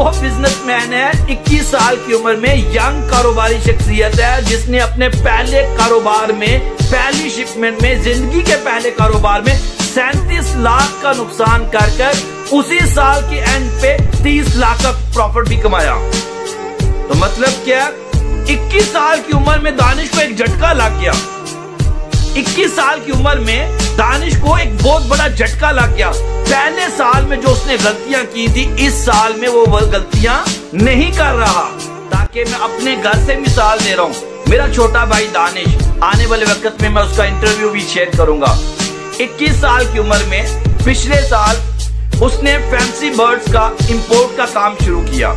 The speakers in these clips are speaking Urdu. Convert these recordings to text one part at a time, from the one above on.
وہ بزنس مین ہے 21 سال کی عمر میں، ینگ کاروباری شخصیت ہے جس نے اپنے پہلے کاروبار میں، پہلی شپمنٹ میں، زندگی کے پہلے کاروبار میں 37 لاکھ کا نقصان کر اسی سال کی اینڈ پہ 30 لاکھ کا پروفٹ بھی کمایا۔ تو مطلب کیا؟ 21 سال کی عمر میں دانش کو ایک جھٹکا لگ گیا۔ 21 سال کی عمر میں دانش کو ایک بہت بڑا جھٹکا لگ گیا۔ پہلے سال میں جو اس نے غلطیاں کی تھی، اس سال میں وہ غلطیاں نہیں کر رہا۔ تاکہ میں اپنے گھر سے مثال دے رہا ہوں، میرا چھوٹا بھائی دانش، آنے والے وقت میں اس کا انٹرویو بھی شیئر کروں گا۔ 21 سال کی عمر میں پچھلے سال اس نے فینسی برڈز کا امپورٹ کا کام شروع کیا۔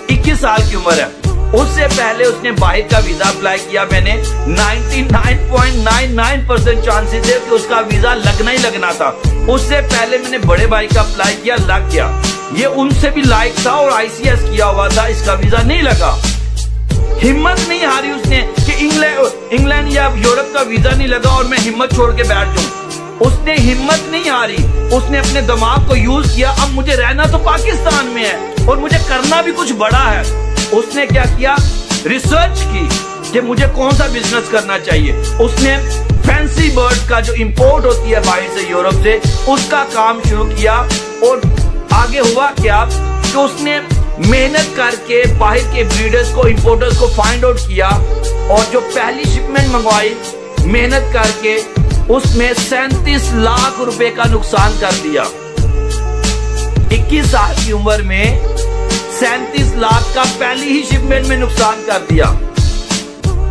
21 سال کی عمر ہے۔ اس سے پہلے اس نے باہر کا ویزا اپلائی کیا۔ میں نے 99.99% چانسز ہے کہ اس کا ویزا لگنا ہی لگنا تھا۔ اس سے پہلے میں نے بڑے بھائی کا اپلائی کیا، لگ گیا۔ یہ ان سے بھی لائق تھا اور ICS کیا ہوا تھا، اس کا ویزا نہیں لگا۔ ہمت نہیں ہاری اس نے کہ انگلینڈ یا یورپ کا ویزا نہیں لگا اور میں ہمت چھوڑ کے بیٹھ جاؤں۔ اس نے ہمت نہیں ہاری، اس نے اپنے دماغ کو یوز کیا۔ اب مجھے رہنا تو پاکستان میں ہے اور مجھے کرنا بھی کچھ بڑا ہے۔ اس نے کیا کیا؟ ریسرچ کی کہ مجھے کون سا بزنس کرنا چاہیے۔ اس نے فینسی برڈ کا جو امپورٹ ہوتی ہے باہر سے، یورپ سے، اس کا کام شروع کیا۔ اور آگے ہوا کیا کہ اس نے محنت کر کے باہر کے بریڈرز کو، امپورٹرز کو فائنڈ آؤٹ کیا اور جو پہلی شپمنٹ منگوائی محنت کر کے، اس میں 37 لاکھ روپے کا نقصان کر دیا۔ 21 سال کی عمر میں 37 لاکھ کا پہلی ہی شپمنٹ میں نقصان کر دیا۔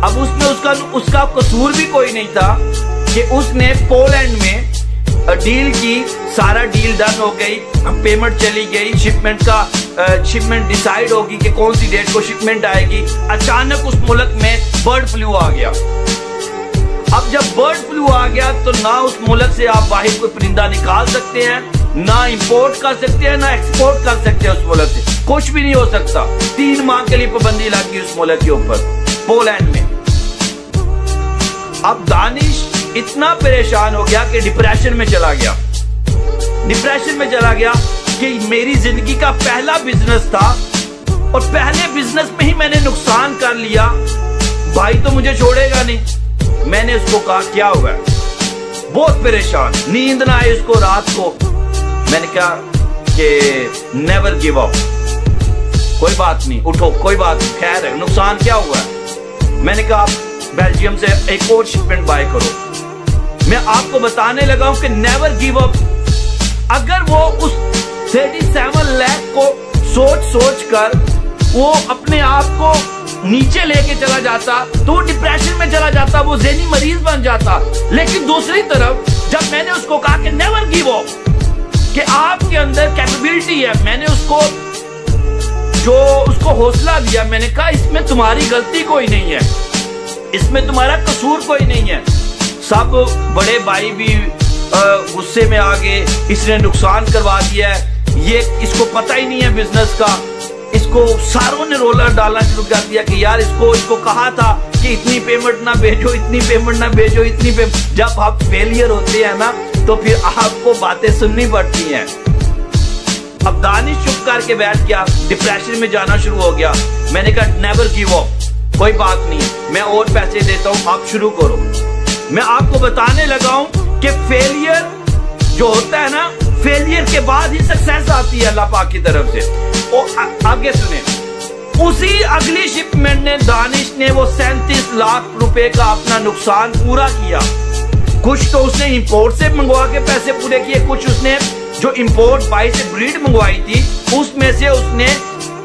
اب اس کا قصور بھی کوئی نہیں تھا کہ اس نے پولینڈ میں ڈیل کی، سارا ڈیل ڈن ہو گئی، پیمنٹ چلی گئی، شپمنٹ ڈیسائیڈ ہوگی کہ کون سی ڈیٹ کو شپمنٹ آئے گی۔ اچانک اس ملک میں برڈ فلو آ گیا۔ اب جب برڈ فلو آ گیا تو نہ اس ملک سے آپ باہر کوئی پرندہ نکال سکتے ہیں، نہ امپورٹ کر سکتے ہیں، نہ ایکسپورٹ کر سکتے ہیں۔ اس ملک سے کچھ بھی نہیں ہو سکتا۔ 3 ماہ کے لیے پابندی لگ گئی اس ملک کے اوپر، پولینڈ میں۔ اب دانش اتنا پریشان ہو گیا کہ ڈپریشن میں چلا گیا۔ ڈپریشن میں چلا گیا کہ میری زندگی کا پہلا بزنس تھا اور پہلے بزنس میں ہی میں نے نقصان کر لیا، بھائی تو مجھے چھوڑے گا نہیں۔ میں نے اس کو کہا کیا ہوا ہے؟ بہت پریشان، نیند نہ آئی اس کو رات کو۔ میں نے کہا کہ نیور گیو اپ، کوئی بات نہیں، اٹھو، کوئی بات نہیں، خیر ہے، نقصان کیا ہوا ہے؟ میں نے کہا بیلجیم سے ایک اور شپمنٹ بائی کرو۔ میں آپ کو بتانے لگا ہوں کہ نیور گیو اپ۔ اگر وہ اس 37 لاکھ کو سوچ کر وہ اپنے آپ کو نیچے لے کے چلا جاتا تو وہ ڈپریشن میں چلا جاتا، وہ ذہنی مریض بن جاتا۔ لیکن دوسری طرف جب میں نے اس کو کہا کہ نیور گیو اپ، کہ آپ کے اندر کیپیبلٹی ہے، میں نے اس کو حوصلہ دیا۔ میں نے کہا اس میں تمہاری غلطی کوئی نہیں ہے، اس میں تمہارا قصور کوئی نہیں ہے۔ سب بڑے بھائی بھی غصے میں آ گئے، اس نے نقصان کروا دیا ہے، یہ اس کو پتہ ہی نہیں ہے بزنس کا۔ اس کو ساروں نے رولر ڈالنا شروع کر دیا کہ یار اس کو کہا تھا کہ اتنی پیمنٹ نہ بھیجو، اتنی پیمنٹ نہ بھیجو، اتنی پیمنٹ۔ جب آپ فیلئر ہوتے ہیں نا تو پھر آپ کو باتیں سننی پڑتی ہیں۔ اب دانش چپ کر کے بیٹھ گیا، ڈپریشن میں جانا شروع ہو گیا۔ میں نے کہا نیور گیو اپ، کوئی بات نہیں، میں اور پیسے دیتا ہوں، آپ شروع کرو۔ میں آپ کو بتانے لگا ہوں کہ فیلئر جو ہوتا ہے نا، فیلئر کے بعد ہی سکسیس آتی ہے اللہ پاک کی طرف سے۔ اور آگے سنیں، اسی اگلی شپمنٹ نے دانش نے وہ 37 لاکھ روپے کا اپنا نقصان پورا کیا۔ کچھ تو اس نے امپورٹ سے منگوا کے پیسے پورے کیے، کچھ اس نے جو امپورٹ باہر سے بریڈ منگوائی تھی اس میں سے اس نے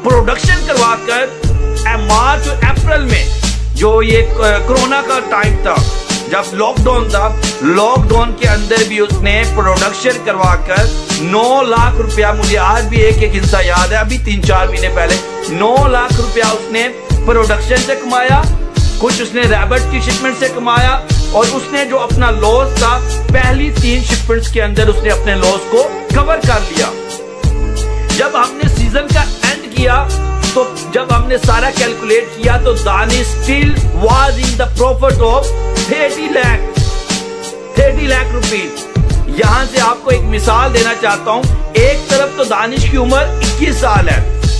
پروڈکشن کروا کر مارچ اور اپریل میں، جو یہ کرونا کا ٹائم تھا، جب لاک ڈاؤن تھا، لاک ڈاؤن کے اندر بھی اس نے پروڈکشن کروا کر 9 لاکھ روپیہ، مجھے آج بھی ایک حصہ یاد ہے، ابھی 3-4 مہینے پہلے 9 لاکھ روپیہ اس نے پروڈکشن سے کمایا، کچھ اس نے ریبٹ کی شپمنٹ سے کمایا، اور اس نے جو اپنا لاس تھا پہلی 3 شپمنٹس کے اندر اس نے اپنے لاس کو کور کر لیا۔ جب ہم نے سیزن کا اینڈ کیا تو جب ہم نے سارا کیلکولیٹ کیا تو Danish still was in the profit of 30 lakh rupees. یہاں سے آپ کو ایک مثال دینا چاہتا ہوں، ایک طرف تو دانش کی عمر 21 سال ہے،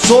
100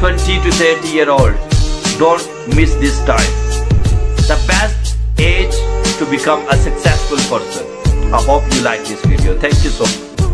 20 to 30 year old, don't miss this time. The best age to become a successful person. I hope you like this video. Thank you so much.